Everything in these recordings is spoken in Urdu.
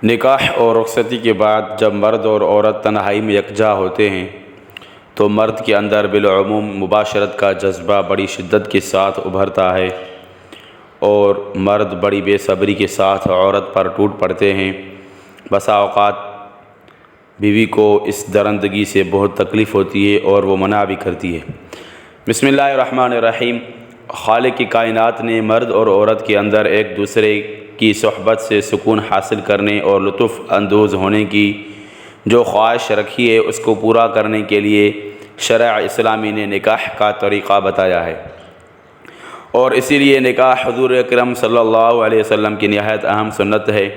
نکاح اور رخصتی کے بعد جب مرد اور عورت تنہائی میں یکجا ہوتے ہیں تو مرد کے اندر بالعموم مباشرت کا جذبہ بڑی شدت کے ساتھ ابھرتا ہے اور مرد بڑی بے صبری کے ساتھ عورت پر ٹوٹ پڑتے ہیں۔ بسا اوقات بیوی کو اس درندگی سے بہت تکلیف ہوتی ہے اور وہ منع بھی کرتی ہے۔ بسم اللہ الرحمن الرحیم۔ خالق کی کائنات نے مرد اور عورت کے اندر ایک دوسرے کی صحبت سے سکون حاصل کرنے اور لطف اندوز ہونے کی جو خواہش رکھی ہے اس کو پورا کرنے کے لیے شرع اسلامی نے نکاح کا طریقہ بتایا ہے، اور اسی لیے نکاح حضور اکرم صلی اللہ علیہ وسلم کی نہایت اہم سنت ہے۔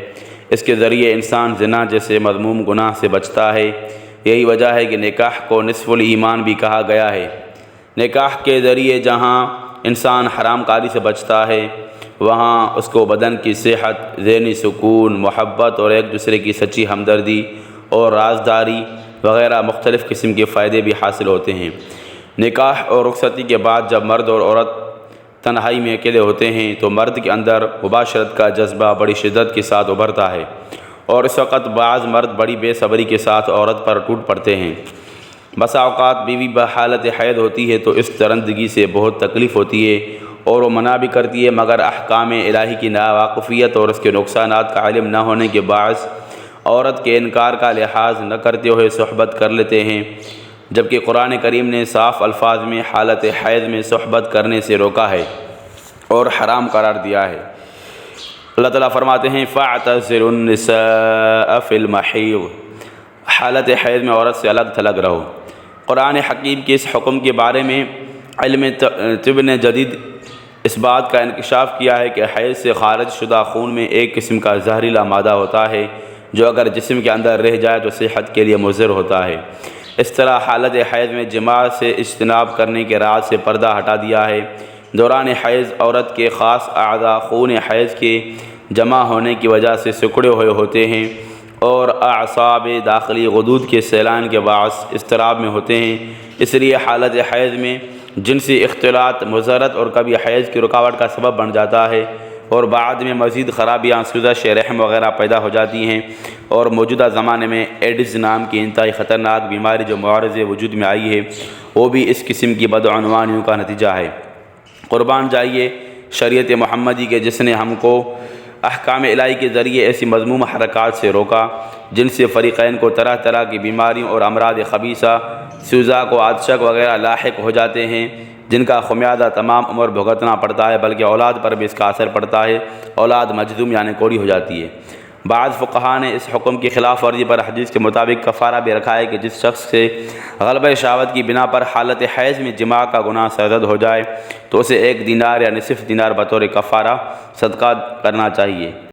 اس کے ذریعے انسان زنا جیسے مذموم گناہ سے بچتا ہے۔ یہی وجہ ہے کہ نکاح کو نصف الایمان بھی کہا گیا ہے۔ نکاح کے ذریعے جہاں انسان حرام کاری سے بچتا ہے وہاں اس کو بدن کی صحت، ذہنی سکون، محبت اور ایک دوسرے کی سچی ہمدردی اور رازداری وغیرہ مختلف قسم کے فائدے بھی حاصل ہوتے ہیں۔ نکاح اور رخصتی کے بعد جب مرد اور عورت تنہائی میں اکیلے ہوتے ہیں تو مرد کے اندر مباشرت کا جذبہ بڑی شدت کے ساتھ ابھرتا ہے، اور اس وقت بعض مرد بڑی بے صبری کے ساتھ عورت پر ٹوٹ پڑتے ہیں۔ بسا اوقات بیوی بحالت حیض ہوتی ہے تو اس درندگی سے بہت تکلیف ہوتی ہے اور وہ منع بھی کرتی ہے، مگر احکام الہی کی ناواقفیت اور اس کے نقصانات کا علم نہ ہونے کے باعث عورت کے انکار کا لحاظ نہ کرتے ہوئے صحبت کر لیتے ہیں، جبکہ قرآن کریم نے صاف الفاظ میں حالت حیض میں صحبت کرنے سے روکا ہے اور حرام قرار دیا ہے۔ اللہ تعالیٰ فرماتے ہیں فَاعْتَزِلُوا النِّسَاءَ فِي الْمَحِيضِ، حالت حیض میں عورت سے الگ تھلگ رہو۔ قرآن حکیم کے اس حکم کے بارے میں علم طب نے جدید اس بات کا انکشاف کیا ہے کہ حیض سے خارج شدہ خون میں ایک قسم کا زہریلا مادہ ہوتا ہے جو اگر جسم کے اندر رہ جائے تو صحت کے لیے مضر ہوتا ہے۔ اس طرح حالت حیض میں جماع سے اجتناب کرنے کے راز سے پردہ ہٹا دیا ہے۔ دوران حیض عورت کے خاص اعضاء خون حیض کے جمع ہونے کی وجہ سے سکڑے ہوئے ہوتے ہیں اور اعصاب داخلی غدود کے سیلان کے باعث اضطراب میں ہوتے ہیں۔ اس لیے حالت حیض میں جنسی اختلاط مضرت اور کبھی حیض کی رکاوٹ کا سبب بن جاتا ہے، اور بعد میں مزید خرابیاں سوزش رحم وغیرہ پیدا ہو جاتی ہیں، اور موجودہ زمانے میں ایڈز نام کی انتہائی خطرناک بیماری جو معرض وجود میں آئی ہے وہ بھی اس قسم کی بدعنوانیوں کا نتیجہ ہے۔ قربان جائیے شریعت محمدی کے جس نے ہم کو احکام الہی کے ذریعے ایسی مذموم حرکات سے روکا جن سے فریقین کو طرح طرح کی بیماریوں اور امراض خبیثہ، سوزاک و عطشک وغیرہ لاحق ہو جاتے ہیں، جن کا خمیازہ تمام عمر بھگتنا پڑتا ہے، بلکہ اولاد پر بھی اس کا اثر پڑتا ہے، اولاد مجذوم یعنی کوڑی ہو جاتی ہے۔ بعض فقہا نے اس حکم کی خلاف ورزی پر حدیث کے مطابق کفارہ بھی رکھا ہے کہ جس شخص سے غلبہ شہوت کی بنا پر حالت حیض میں جماع کا گناہ سرزد ہو جائے تو اسے 1 دینار یا نصف دینار بطور کفارہ صدقہ کرنا چاہیے۔